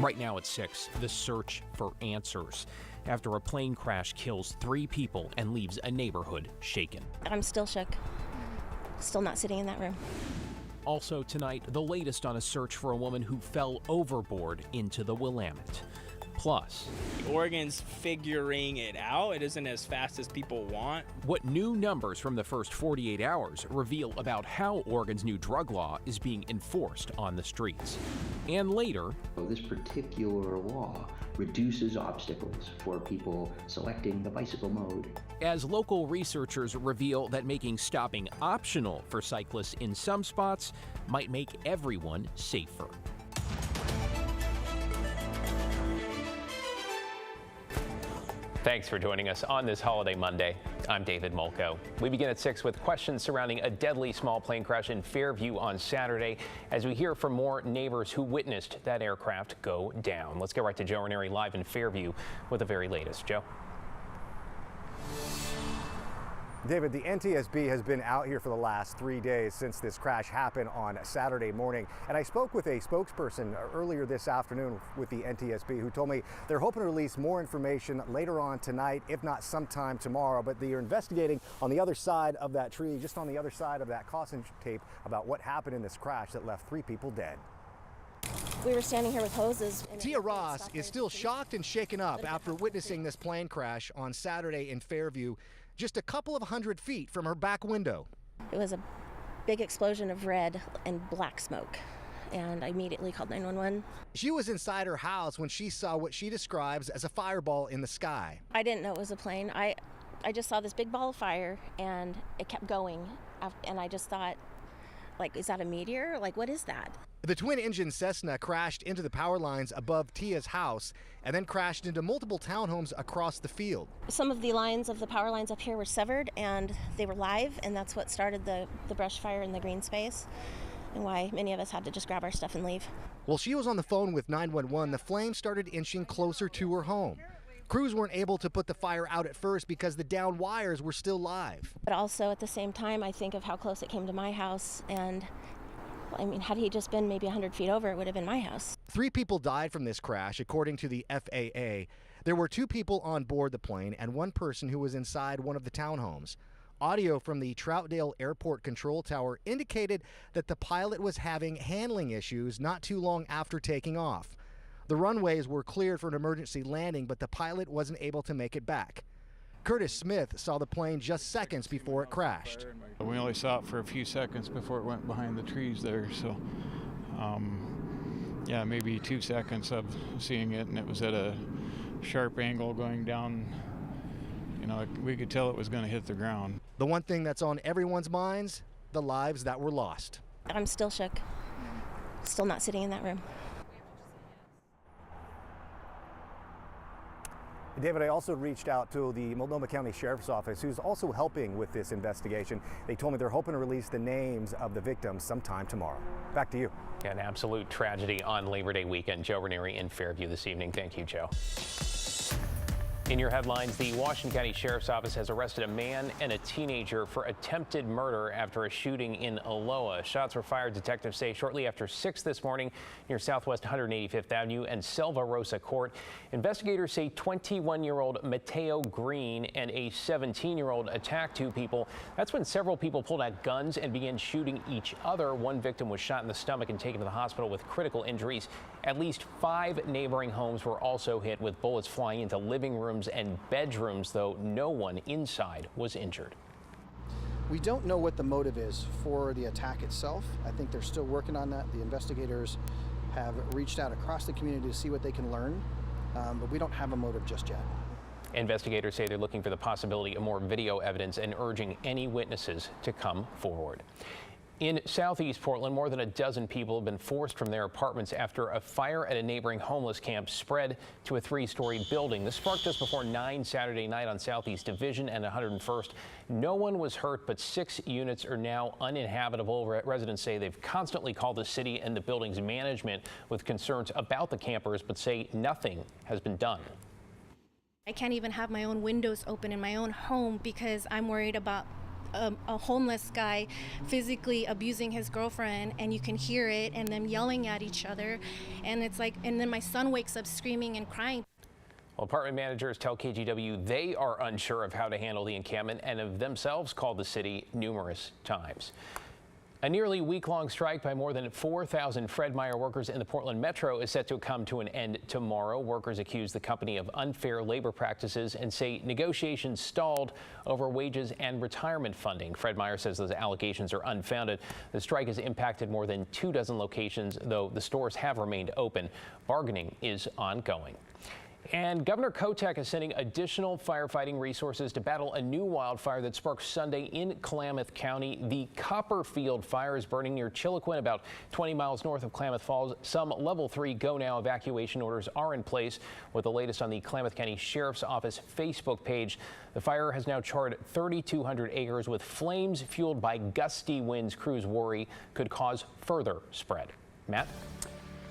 Right now at 6, the search for answers after a plane crash kills 3 people and leaves a neighborhood shaken. I'm still shook. Still not sitting in that room. Also tonight, the latest on a search for a woman who fell overboard into the Willamette. Plus, Oregon's figuring it out. It isn't as fast as people want. What new numbers from the first 48 hours reveal about how Oregon's new drug law is being enforced on the streets. And later, this particular law reduces obstacles for people selecting the bicycle mode. As local researchers reveal that making stopping optional for cyclists in some spots might make everyone safer. Thanks for joining us on this holiday Monday. I'm David Molko. We begin at 6 with questions surrounding a deadly small plane crash in Fairview on Saturday as we hear from more neighbors who witnessed that aircraft go down. Let's go right to Joe Ranieri live in Fairview with the very latest. Joe. David, the NTSB has been out here for the last 3 days since this crash happened on Saturday morning. And I spoke with a spokesperson earlier this afternoon with the NTSB who told me they're hoping to release more information later on tonight, if not sometime tomorrow. But they are investigating on the other side of that tree, just on the other side of that caution tape, about what happened in this crash that left 3 people dead. We were standing here with hoses. Tia Ross is still shocked and shaken up after witnessing this plane crash on Saturday in Fairview, just a couple of 100 feet from her back window. It was a big explosion of red and black smoke, and I immediately called 911. She was inside her house when she saw what she describes as a fireball in the sky. I didn't know it was a plane. I just saw this big ball of fire, and it kept going, and I just thought, like, is that a meteor? Like, what is that? The twin-engine Cessna crashed into the power lines above Tia's house and then crashed into multiple townhomes across the field. Some of the lines of the power lines up here were severed, and they were live, and that's what started the brush fire in the green space and why many of us had to just grab our stuff and leave. While she was on the phone with 911, the flames started inching closer to her home. Crews weren't able to put the fire out at first because the downed wires were still live. But also at the same time, I think of how close it came to my house, and I mean, had he just been maybe 100 feet over, it would have been my house. 3 people died from this crash, according to the FAA. There were 2 people on board the plane and 1 person who was inside one of the townhomes. Audio from the Troutdale Airport control tower indicated that the pilot was having handling issues not too long after taking off. The runways were cleared for an emergency landing, but the pilot wasn't able to make it back. Curtis Smith saw the plane just seconds before it crashed. We only saw it for a few seconds before it went behind the trees there, so yeah, maybe 2 seconds of seeing it, and it was at a sharp angle going down. You know, we could tell it was going to hit the ground. The one thing that's on everyone's minds, the lives that were lost. I'm still shook. Still not sitting in that room. David, I also reached out to the Multnomah County Sheriff's Office, who's also helping with this investigation. They told me they're hoping to release the names of the victims sometime tomorrow. Back to you. An absolute tragedy on Labor Day weekend. Joe Ranieri in Fairview this evening. Thank you, Joe. In your headlines, the Washington County Sheriff's Office has arrested a man and a teenager for attempted murder after a shooting in Aloha. Shots were fired, detectives say, shortly after 6 this morning near Southwest 185th Avenue and Selva Rosa Court. Investigators say 21-year-old Mateo Green and a 17-year-old attacked 2 people. That's when several people pulled out guns and began shooting each other. 1 victim was shot in the stomach and taken to the hospital with critical injuries. At least 5 neighboring homes were also hit with bullets flying into living rooms and bedrooms, though no one inside was injured. We don't know what the motive is for the attack itself. I think they're still working on that. The investigators have reached out across the community to see what they can learn, but we don't have a motive just yet. Investigators say they're looking for the possibility of more video evidence and urging any witnesses to come forward. In southeast Portland, more than a dozen people have been forced from their apartments after a fire at a neighboring homeless camp spread to a 3-story building. This sparked just before 9 Saturday night on Southeast Division and 101st. No one was hurt, but 6 units are now uninhabitable. Residents say they've constantly called the city and the building's management with concerns about the campers, but say nothing has been done. I can't even have my own windows open in my own home because I'm worried about a homeless guy physically abusing his girlfriend, and you can hear it and them yelling at each other, and it's like, and then my son wakes up screaming and crying. Well, apartment managers tell KGW they are unsure of how to handle the encampment and have themselves called the city numerous times. A nearly week-long strike by more than 4,000 Fred Meyer workers in the Portland Metro is set to come to an end tomorrow. Workers accuse the company of unfair labor practices and say negotiations stalled over wages and retirement funding. Fred Meyer says those allegations are unfounded. The strike has impacted more than 24 locations, though the stores have remained open. Bargaining is ongoing. And Governor Kotek is sending additional firefighting resources to battle a new wildfire that sparked Sunday in Klamath County. The Copperfield fire is burning near Chiloquin, about 20 miles north of Klamath Falls. Some level 3 go now evacuation orders are in place. With the latest on the Klamath County Sheriff's Office Facebook page, the fire has now charred 3,200 acres with flames fueled by gusty winds. Crews worry could cause further spread. Matt?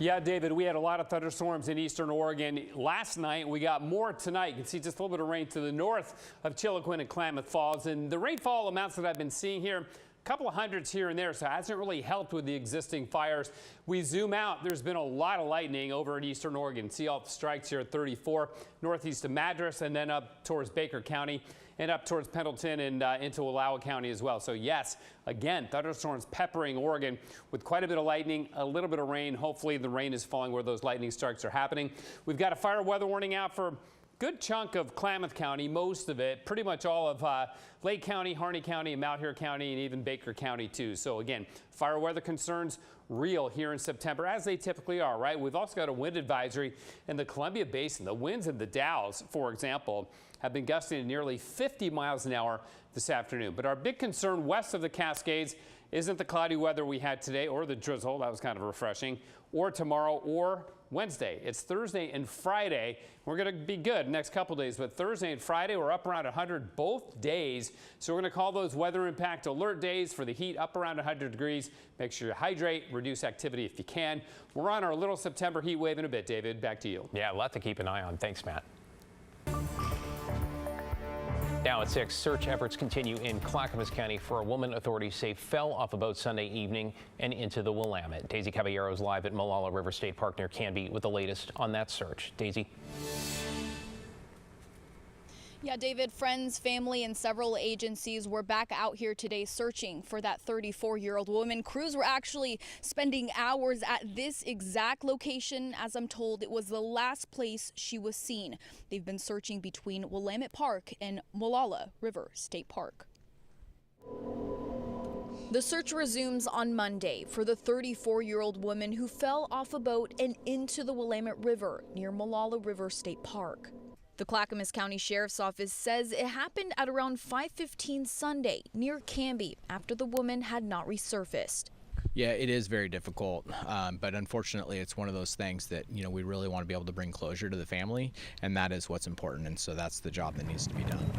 Yeah, David, we had a lot of thunderstorms in eastern Oregon last night. We got more tonight. You can see just a little bit of rain to the north of Chiloquin and Klamath Falls. And the rainfall amounts that I've been seeing here, a couple of hundreds here and there, so it hasn't really helped with the existing fires. We zoom out, there's been a lot of lightning over in eastern Oregon. See all the strikes here at 34 northeast of Madras, and then up towards Baker County and up towards Pendleton and into Wallowa County as well. So yes, again, thunderstorms peppering Oregon with quite a bit of lightning, a little bit of rain. Hopefully the rain is falling where those lightning strikes are happening. We've got a fire weather warning out for good chunk of Klamath County, most of it, pretty much all of Lake County, Harney County, and Mount Hero County, and even Baker County too. So again, fire weather concerns real here in September, as they typically are, right? We've also got a wind advisory in the Columbia Basin. The winds in the Dalles, for example, have been gusting at nearly 50 miles an hour this afternoon. But our big concern west of the Cascades isn't the cloudy weather we had today or the drizzle, that was kind of refreshing, or tomorrow or Wednesday. It's Thursday and Friday. We're going to be good next couple days, but Thursday and Friday we're up around 100 both days. So we're going to call those weather impact alert days for the heat, up around 100 degrees. Make sure you hydrate, reduce activity if you can. We're on our little September heat wave in a bit, David. Back to you. Yeah, a lot to keep an eye on. Thanks, Matt. Now at 6, search efforts continue in Clackamas County for a woman authorities say fell off a boat Sunday evening and into the Willamette. Daisy Caballero is live at Molalla River State Park near Canby with the latest on that search. Daisy? Yeah, David, friends, family, and several agencies were back out here today searching for that 34-year-old woman. Crews were actually spending hours at this exact location. As I'm told, it was the last place she was seen. They've been searching between Willamette Park and Molalla River State Park. The search resumes on Monday for the 34-year-old woman who fell off a boat and into the Willamette River near Molalla River State Park. The Clackamas County Sheriff's Office says it happened at around 5:15 Sunday near Canby after the woman had not resurfaced. Yeah, it is very difficult, but unfortunately it's one of those things that, you know, we really want to be able to bring closure to the family, and that is what's important, and so that's the job that needs to be done.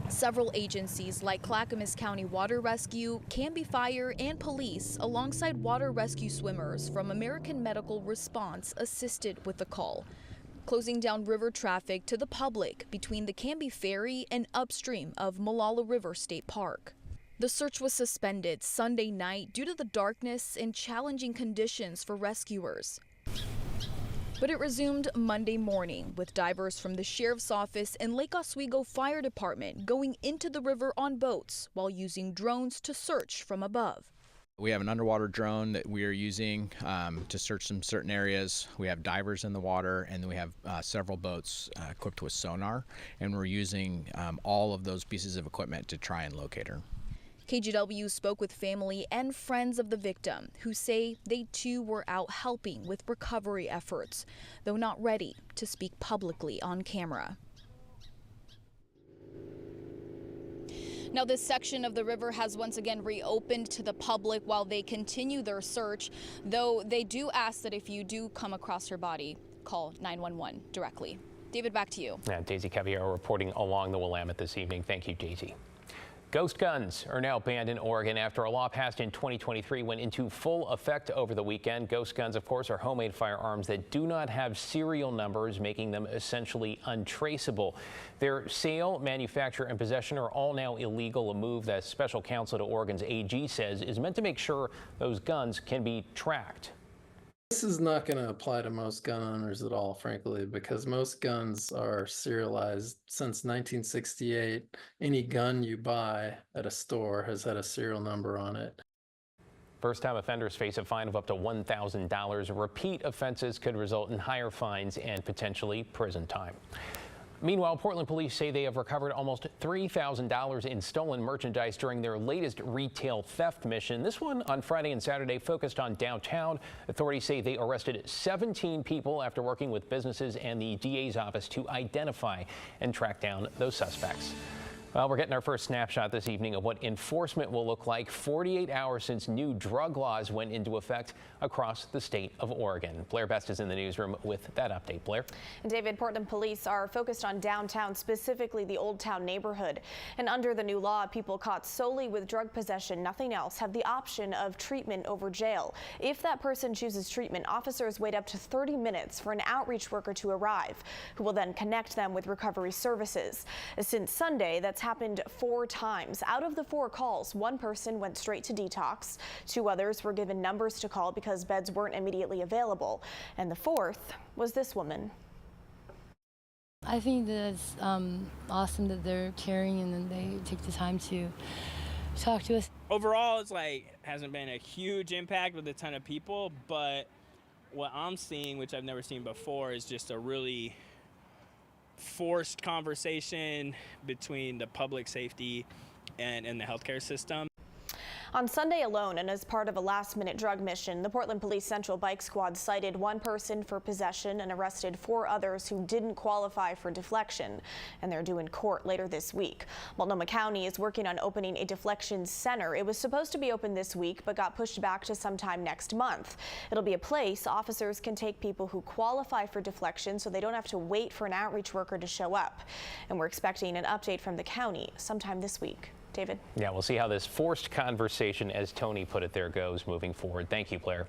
Several agencies like Clackamas County Water Rescue, Canby Fire, and police, alongside water rescue swimmers from American Medical Response, assisted with the call, closing down river traffic to the public between the Canby Ferry and upstream of Molalla River State Park. The search was suspended Sunday night due to the darkness and challenging conditions for rescuers. But it resumed Monday morning with divers from the Sheriff's Office and Lake Oswego Fire Department going into the river on boats while using drones to search from above. We have an underwater drone that we are using to search some certain areas. We have divers in the water, and we have several boats equipped with sonar, and we're using all of those pieces of equipment to try and locate her. KGW spoke with family and friends of the victim who say they too were out helping with recovery efforts, though not ready to speak publicly on camera. Now, this section of the river has once again reopened to the public while they continue their search, though they do ask that if you do come across her body, call 911 directly. David, back to you. Yeah, Daisy Caballero reporting along the Willamette this evening. Thank you, Daisy. Ghost guns are now banned in Oregon after a law passed in 2023 went into full effect over the weekend. Ghost guns, of course, are homemade firearms that do not have serial numbers, making them essentially untraceable. Their sale, manufacture, and possession are all now illegal, a move that special counsel to Oregon's AG says is meant to make sure those guns can be tracked. This is not going to apply to most gun owners at all, frankly, because most guns are serialized. Since 1968, any gun you buy at a store has had a serial number on it. First-time offenders face a fine of up to $1,000. Repeat offenses could result in higher fines and potentially prison time. Meanwhile, Portland police say they have recovered almost $3,000 in stolen merchandise during their latest retail theft mission. This one on Friday and Saturday focused on downtown. Authorities say they arrested 17 people after working with businesses and the DA's office to identify and track down those suspects. Well, we're getting our first snapshot this evening of what enforcement will look like 48 hours since new drug laws went into effect across the state of Oregon. Blair Best is in the newsroom with that update. Blair. And David, Portland police are focused on downtown, specifically the Old Town neighborhood. And under the new law, people caught solely with drug possession, nothing else, have the option of treatment over jail. If that person chooses treatment, officers wait up to 30 minutes for an outreach worker to arrive, who will then connect them with recovery services. Since Sunday, that's happened 4 times. Out of the 4 calls, 1 person went straight to detox. 2 others were given numbers to call because beds weren't immediately available. And the 4th was this woman. I think that's awesome that they're caring and then they take the time to talk to us. Overall, it's like hasn't been a huge impact with a ton of people, but what I'm seeing, which I've never seen before, is just a really forced conversation between the public safety and the healthcare system. On Sunday alone, and as part of a last-minute drug mission, the Portland Police Central Bike Squad cited 1 person for possession and arrested 4 others who didn't qualify for deflection, and they're due in court later this week. Multnomah County is working on opening a deflection center. It was supposed to be open this week, but got pushed back to sometime next month. It'll be a place officers can take people who qualify for deflection so they don't have to wait for an outreach worker to show up. And we're expecting an update from the county sometime this week. David? Yeah, we'll see how this forced conversation, as Tony put it there, goes moving forward. Thank you, Blair.